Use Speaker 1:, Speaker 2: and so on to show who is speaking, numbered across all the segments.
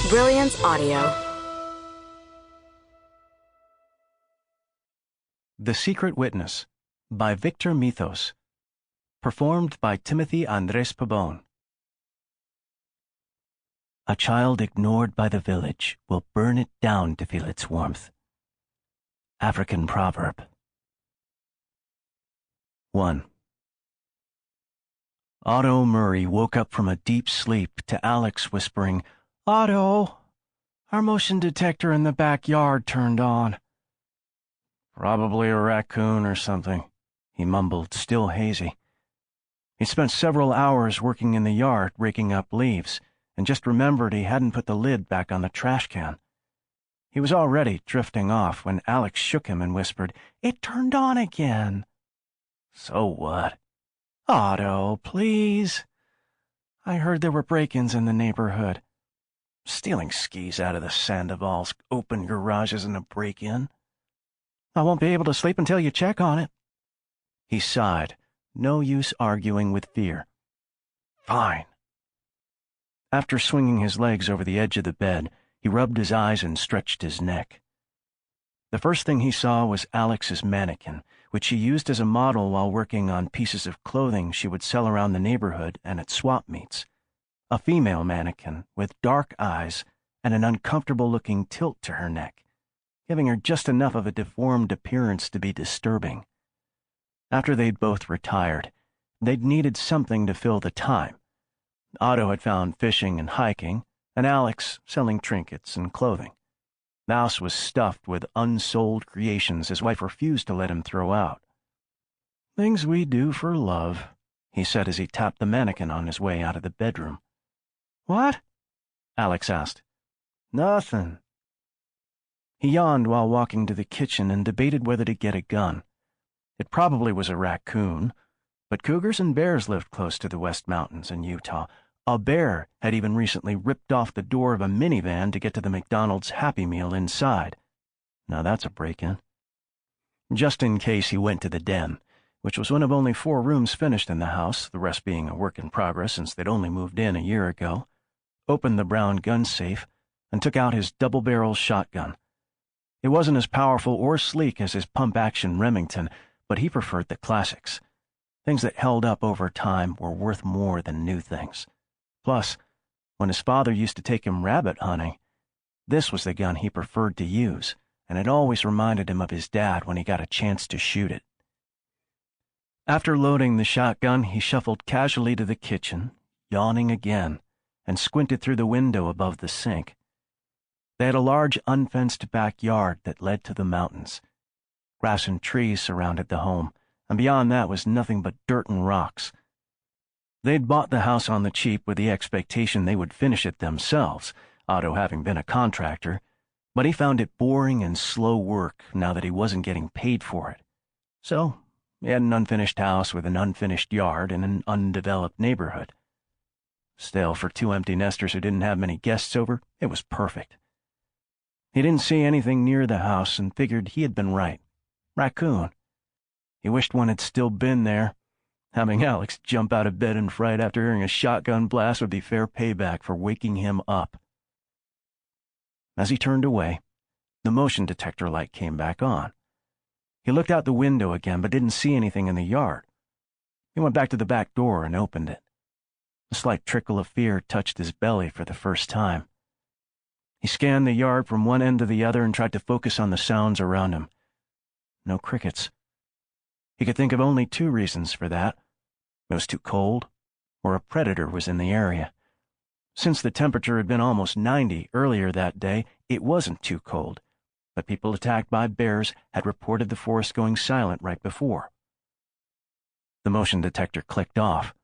Speaker 1: Brilliance Audio.
Speaker 2: The Secret Witness by Victor Methos. Performed by Timothy Andrés Pabon. A child ignored by the village will burn it down to feel its warmth. African proverb. 1. Otto Murray woke up from a deep sleep to Alex whispering, "Otto, our motion detector in the backyard turned on." "Probably a raccoon or something," he mumbled, still hazy. He spent several hours working in the yard, raking up leaves, and just remembered he hadn't put the lid back on the trash can. He was already drifting off when Alex shook him and whispered, "It turned on again." "So what?" "Otto, please. I heard there were break-ins in the neighborhood." "Stealing skis out of the Sandoval's open garage isn't a break-in." "I won't be able to sleep until you check on it." He sighed. No use arguing with fear. "Fine." After swinging his legs over the edge of the bed, he rubbed his eyes and stretched his neck. The first thing he saw was Alex's mannequin, which she used as a model while working on pieces of clothing she would sell around the neighborhood and at swap meets. A female mannequin with dark eyes and an uncomfortable-looking tilt to her neck, giving her just enough of a deformed appearance to be disturbing. After they'd both retired, they'd needed something to fill the time. Otto had found fishing and hiking, and Alex selling trinkets and clothing. The house was stuffed with unsold creations his wife refused to let him throw out. "Things we do for love," he said as he tapped the mannequin on his way out of the bedroom. "What?" Alex asked. "Nothing." He yawned while walking to the kitchen and debated whether to get a gun. It probably was a raccoon, but cougars and bears lived close to the West Mountains in Utah. A bear had even recently ripped off the door of a minivan to get to the McDonald's Happy Meal inside. Now that's a break-in. Just in case, he went to the den, which was one of only 4 rooms finished in the house, the rest being a work in progress since they'd only moved in a year ago, opened the brown gun safe, and took out his double-barrel shotgun. It wasn't as powerful or sleek as his pump-action Remington, but he preferred the classics. Things that held up over time were worth more than new things. Plus, when his father used to take him rabbit hunting, this was the gun he preferred to use, and it always reminded him of his dad when he got a chance to shoot it. After loading the shotgun, he shuffled casually to the kitchen, yawning again, and squinted through the window above the sink. They had a large unfenced backyard that led to the mountains. Grass and trees surrounded the home, and beyond that was nothing but dirt and rocks. They'd bought the house on the cheap with the expectation they would finish it themselves, Otto having been a contractor, but he found it boring and slow work now that he wasn't getting paid for it. So, he had an unfinished house with an unfinished yard in an undeveloped neighborhood. Still, for 2 empty nesters who didn't have many guests over, it was perfect. He didn't see anything near the house and figured he had been right. Raccoon. He wished one had still been there. Having Alex jump out of bed in fright after hearing a shotgun blast would be fair payback for waking him up. As he turned away, the motion detector light came back on. He looked out the window again, but didn't see anything in the yard. He went back to the back door and opened it. A slight trickle of fear touched his belly for the first time. He scanned the yard from one end to the other and tried to focus on the sounds around him. No crickets. He could think of only 2 reasons for that. It was too cold, or a predator was in the area. Since the temperature had been almost 90 earlier that day, it wasn't too cold, but people attacked by bears had reported the forest going silent right before. The motion detector clicked off.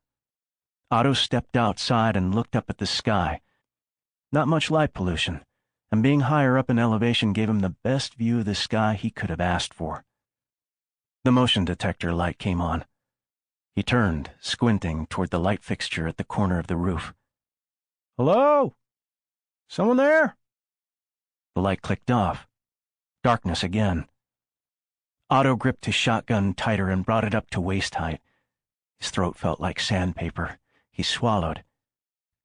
Speaker 2: Otto stepped outside and looked up at the sky. Not much light pollution, and being higher up in elevation gave him the best view of the sky he could have asked for. The motion detector light came on. He turned, squinting toward the light fixture at the corner of the roof. "Hello? Someone there?" The light clicked off. Darkness again. Otto gripped his shotgun tighter and brought it up to waist height. His throat felt like sandpaper. He swallowed.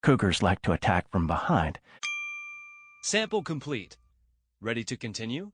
Speaker 2: Cougars like to attack from behind.
Speaker 1: Sample complete. Ready to continue?